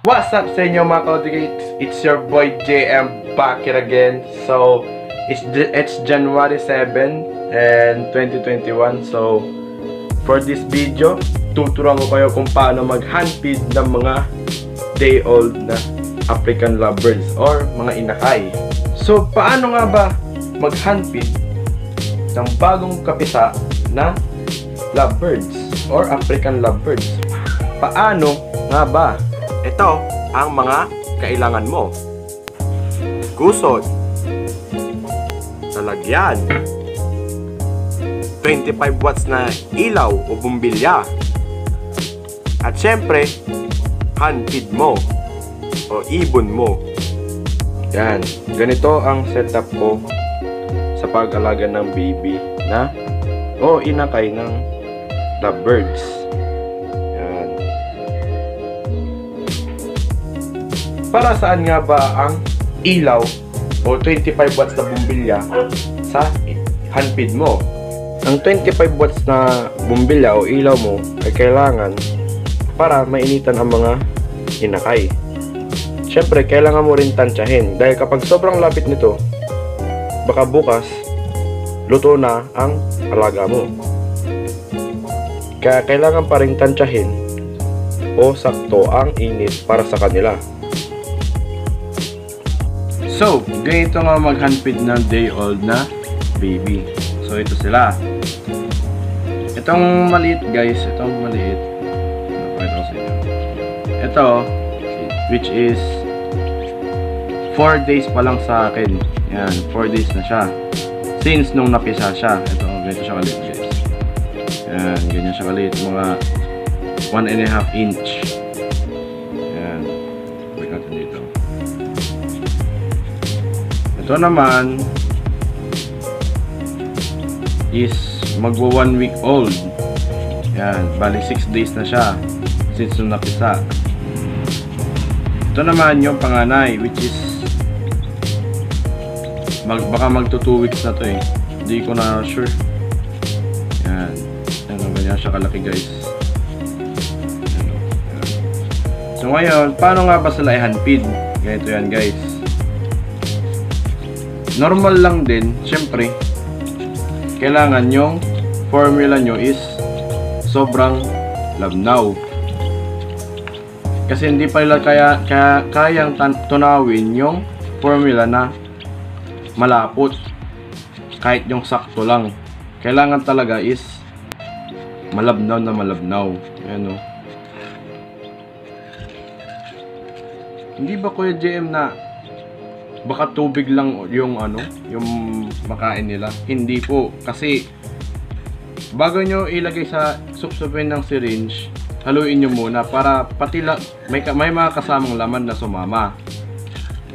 What's up sa inyo mga Codigates? It's your boy JM back here again. So, it's January 7 and 2021. So, for this video, tuturuan ko kayo kung paano mag-handfeed ng mga day-old na African lovebirds or mga inakay. So, paano nga ba mag-handfeed ng bagong kapisa na lovebirds or African lovebirds? Paano nga ba? Ito ang mga kailangan mo. Kusot, lalagyan, 25 watts na ilaw o bumbilya, at syempre handfeed mo o ibon mo. Yan, ganito ang setup ko sa pag-alaga ng baby na o inakay ng lovebirds. Para saan nga ba ang ilaw o 25 watts na bumbilya sa handfeed mo? Ang 25 watts na bumbilya o ilaw mo ay kailangan para mainitan ang mga inakay. Siyempre, kailangan mo rin tansyahin dahil kapag sobrang lapit nito, baka bukas luto na ang alaga mo. Kaya kailangan pa rin tansyahin o sakto ang init para sa kanila. So, ganito nga mag-handfeed ng day-old na baby. So, ito sila. Itong maliit guys, itong maliit. Napakita ko sa inyo. Ito, which is 4 days pa lang sa akin. Yan, 4 days na siya. Since nung napisa siya. Ito, ganito siya kaliit guys. Yan, ganyan siya kaliit. Mga 1.5 inch. Yan. Balik natin dito. Ito naman is magwa 1 week old. Yan, bali 6 days na siya since nung napisa. Ito naman yung panganay, which is baka magto 2 weeks na to eh. Hindi ko na sure. Yan, ganyan siya kalaki guys. So ngayon, paano nga ba sila i-handfeed? Ganito yan guys. Normal lang din, syempre kailangan yung formula nyo is sobrang labnaw, kasi hindi pa nila kayang tunawin yung formula na malapot. Kahit yung sakto lang, kailangan talaga is malabnaw na malabnaw. Ayan o. Hindi ba Kuya JM na baka tubig lang yung yung makain nila? Hindi po, kasi bago nyo ilagay sa supsupin ng syringe, haluin nyo muna para pati may mga kasamang laman na sumama.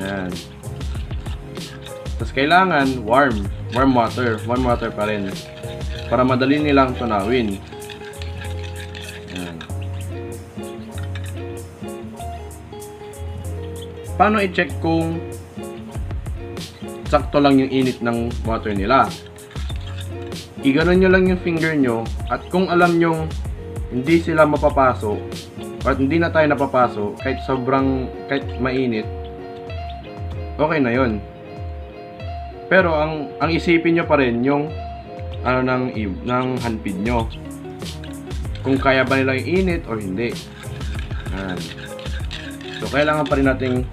Yan. Tapos kailangan warm water pa rin para madali nilang tunawin. Yan. Paano i-check kung sakto lang yung init ng water nila? Iganon nyo lang yung finger nyo, at kung alam nyo hindi sila mapapaso at hindi na tayo napapaso kahit mainit, okay na yon. Pero ang isipin nyo pa rin yung ng handfeed nyo, kung kaya ba nila yung init or hindi. Yan. So kailangan pa rin nating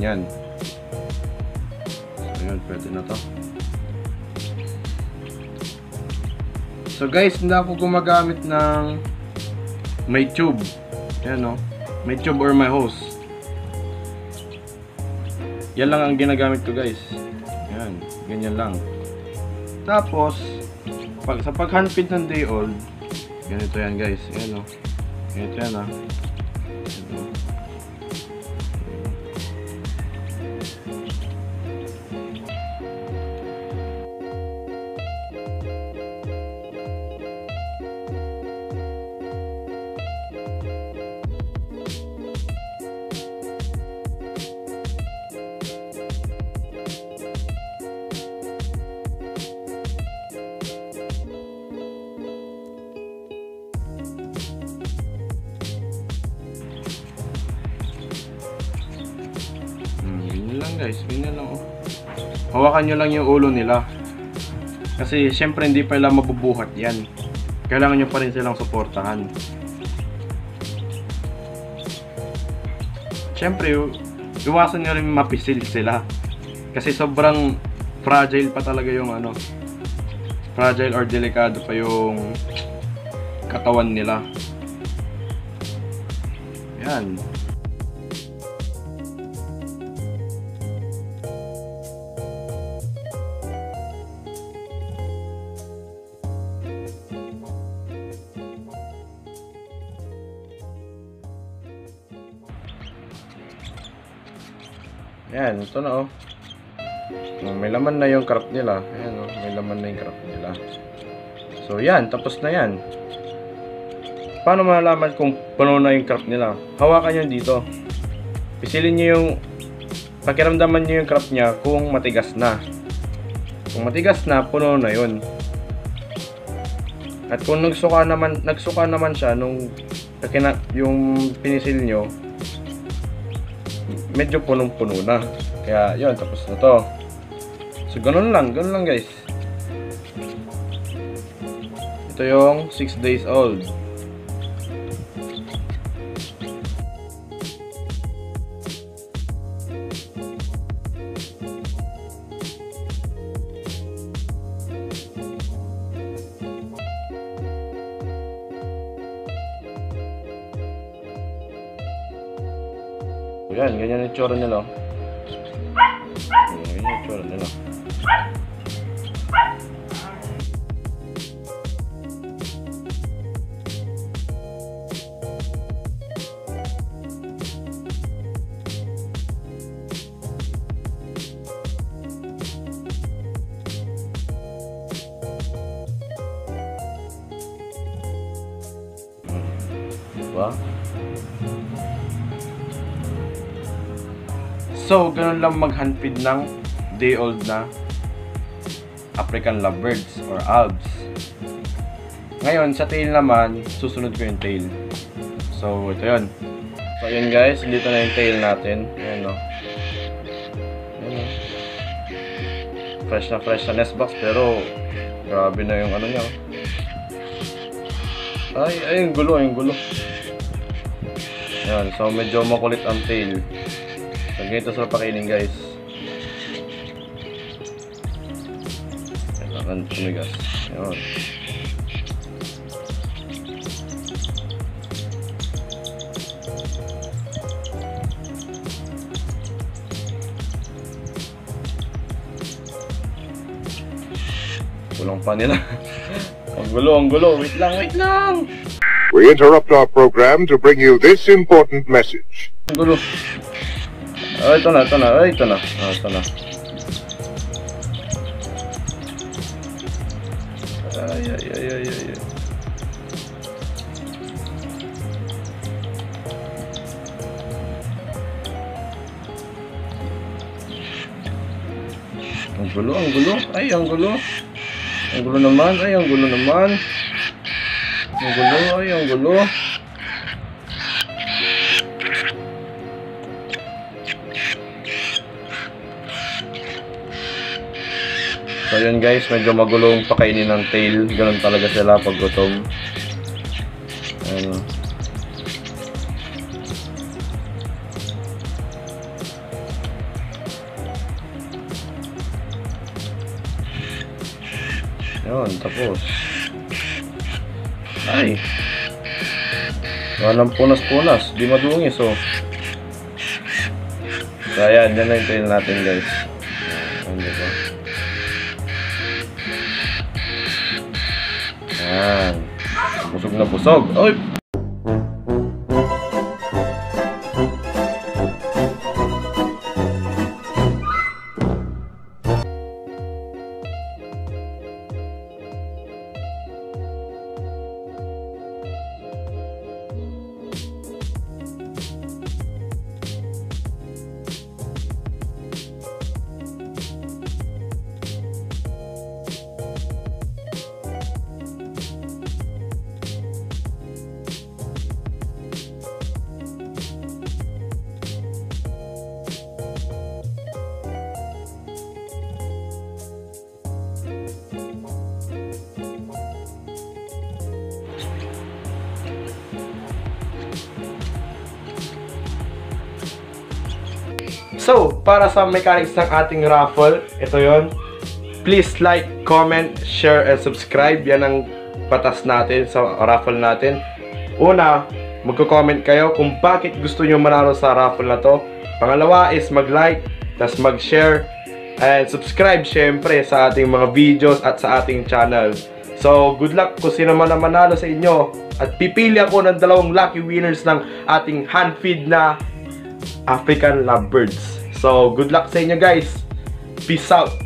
yan. Ayun, pwede na to. So guys, hindi ako gumagamit ng may tube. Ayan o, may tube or may hose. Yan lang ang ginagamit ko guys. Ayan, ganyan lang. Tapos sa pag-handfeed ng day old, ganito yan guys. Ayan o, ganito yan ha. guys, ganyan lang oh. Hawakan nyo lang yung ulo nila. Kasi syempre hindi pa lang mabubuhat yan. Kailangan nyo pa rin silang suportahan. Syempre, iwasan nyo rin mapisil sila. Kasi sobrang fragile pa talaga yung ano. Fragile or delikado pa yung katawan nila. Yan. Ayan, ito na oh. May laman na yung crop nila. Ayan oh, may laman na yung crop nila. So yan, tapos na yan. Paano malalaman kung puno na yung crop nila? Hawakan nyo dito. Pisilin nyo yung, pakiramdaman nyo yung crop nya kung matigas na. Kung matigas na, puno na yun. At kung nagsuka naman siya nung yung pinisil nyo, medyo punong-puno na. Kaya yun, tapos na to. So ganun lang guys. Ito yung 6 days old. So yan, ganyan yung itsura nila. Ganyan yung itsura nila. Diba? So, ganun lang mag-handfeed ng day-old na African lovebirds or albs. Ngayon, sa tail naman, susunod ko yung tail. So, ito yun. So, yun guys, dito na yung tail natin. Ayan o. Ayan o. Fresh na nest box, pero grabe na yung ano niya. Ay, yung gulo. Ayan, so medyo makulit ang tail. So, ganito sa pakainin guys. Kailangan tumigas. Ayan. Kulang pa nila. Ang gulo. Wait lang. We interrupt our program to bring you this important message. Ang gulo. Oh, ito na. Oh, ito na. Ay. Ang gulo. Ay, ang gulo. Ang gulo naman. Ang gulo. So yun guys, medyo magulong pakainin ng tail. Ganun talaga sila pag gutom. Ayan. Yun, tapos. Ay! Walang punas-punas. Di madungis, oh. So ayan, yan na yung tail natin guys. Ayan, diba? Ayan. Busog na busog. Oy! So, para sa mechanics ng ating raffle, ito yon. Please like, comment, share, and subscribe. Yan ang patas natin sa raffle natin. Una, magko-comment kayo kung bakit gusto nyo manalo sa raffle na to. Pangalawa is mag-like, tas mag-share, and subscribe syempre sa ating mga videos at sa ating channel. So, good luck kung sino man ang manalo sa inyo. At pipili ako ng 2 lucky winners ng ating hand feed na African lovebirds. So, good luck sa inyo guys. Peace out.